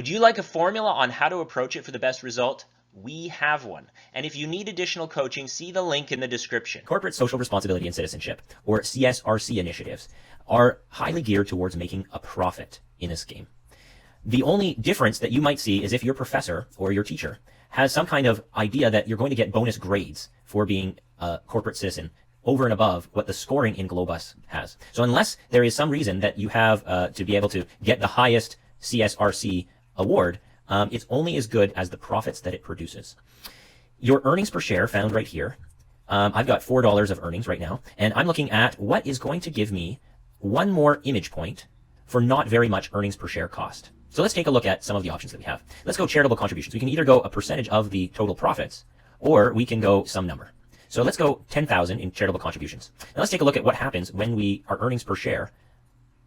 Would you like a formula on how to approach it for the best result? We have one. And if you need additional coaching, see the link in the description. Corporate social responsibility and citizenship, or CSRC initiatives, are highly geared towards making a profit in this game. The only difference that you might see is if your professor or your teacher has some kind of idea that you're going to get bonus grades for being a corporate citizen over and above what the scoring in Glo-Bus has. So unless there is some reason that you have to be able to get the highest CSRC award, it's only as good as the profits that it produces. Your earnings per share found right here. I've got $4 of earnings right now, and I'm looking at what is going to give me one more image point for not very much earnings per share cost. So let's take a look at some of the options that we have. Let's go charitable contributions. We can either go a percentage of the total profits, or we can go some number. So let's go 10,000 in charitable contributions. Now let's take a look at what happens when our earnings per share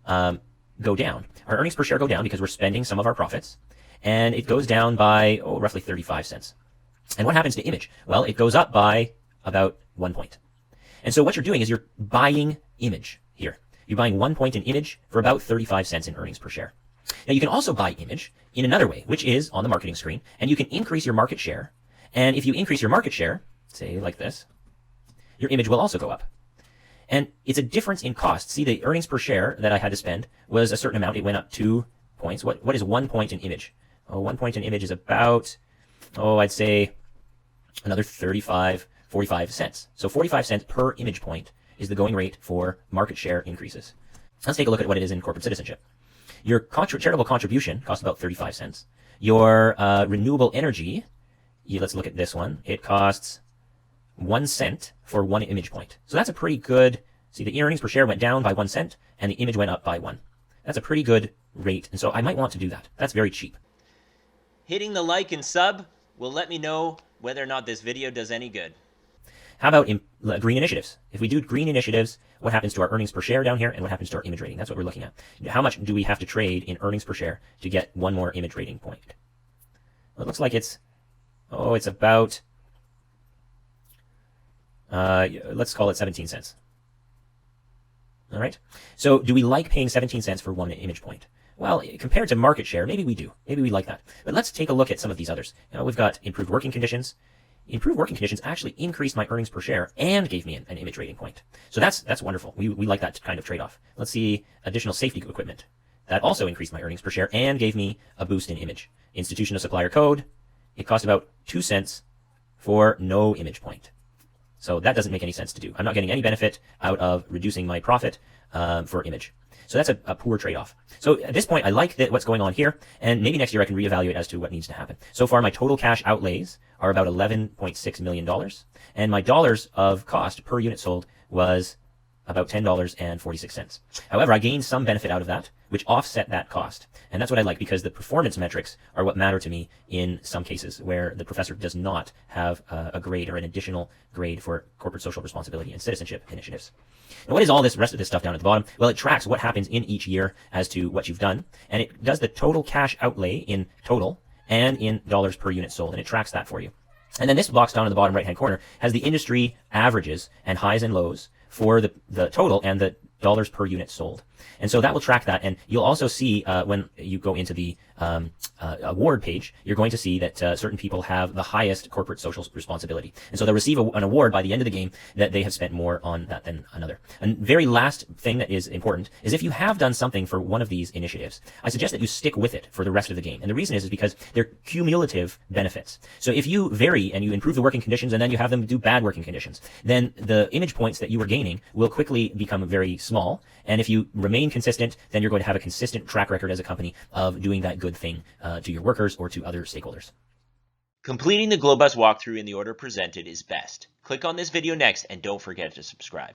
go down. Our earnings per share go down because we're spending some of our profits, and it goes down by roughly 35 cents. And what happens to image? Well, it goes up by about 1 point. And so what you're doing is you're buying image here. You're buying 1 point in image for about 35 cents in earnings per share. Now you can also buy image in another way, which is on the marketing screen, and you can increase your market share. And if you increase your market share, say like this, your image will also go up. And it's a difference in cost. See, the earnings per share that I had to spend was a certain amount. It went up 2 points. What is 1 point in image? 1 point in image is about, I'd say another 45 cents. So 45 cents per image point is the going rate for market share increases. Let's take a look at what it is in corporate citizenship. Your charitable contribution costs about 35 cents. Your renewable energy, let's look at this one. It costs 1 cent for 1 image point. So that's a pretty good, see, the earnings per share went down by 1 cent and the image went up by 1. That's a pretty good rate. And so I might want to do that. That's very cheap. Hitting the like and sub will let me know whether or not this video does any good. How about green initiatives? If we do green initiatives, what happens to our earnings per share down here, and what happens to our image rating? That's what we're looking at. How much do we have to trade in earnings per share to get one more image rating point? Well, it looks like it's about, let's call it 17 cents. All right. So do we like paying 17 cents for 1 image point? Well, compared to market share, maybe we do. Maybe we like that. But let's take a look at some of these others. We've got improved working conditions. Improved working conditions actually increased my earnings per share and gave me an image rating point. So that's wonderful. We like that kind of trade-off. Let's see additional safety equipment. That also increased my earnings per share and gave me a boost in image. Institution of supplier code. It cost about 2 cents for no image point. So that doesn't make any sense to do. I'm not getting any benefit out of reducing my profit for image. So that's a poor trade-off. So at this point, I like what's going on here, and maybe next year I can reevaluate as to what needs to happen. So far, my total cash outlays are about $11.6 million, and my dollars of cost per unit sold was about $10.46. However, I gained some benefit out of that, which offset that cost. And that's what I like, because the performance metrics are what matter to me in some cases where the professor does not have a grade or an additional grade for corporate social responsibility and citizenship initiatives. Now, what is all this rest of this stuff down at the bottom? Well, it tracks what happens in each year as to what you've done, and it does the total cash outlay in total and in dollars per unit sold, and it tracks that for you. And then this box down in the bottom right-hand corner has the industry averages and highs and lows for the total and the dollars per unit sold. And so that will track that. And you'll also see when you go into the award page, you're going to see that certain people have the highest corporate social responsibility. And so they'll receive an award by the end of the game that they have spent more on that than another. And very last thing that is important is if you have done something for one of these initiatives, I suggest that you stick with it for the rest of the game. And the reason is because they're cumulative benefits. So if you vary and you improve the working conditions and then you have them do bad working conditions, then the image points that you were gaining will quickly become very small. And if you remain consistent, then you're going to have a consistent track record as a company of doing that good thing to your workers or to other stakeholders. Completing the Glo-Bus walkthrough in the order presented is best. Click on this video next and don't forget to subscribe.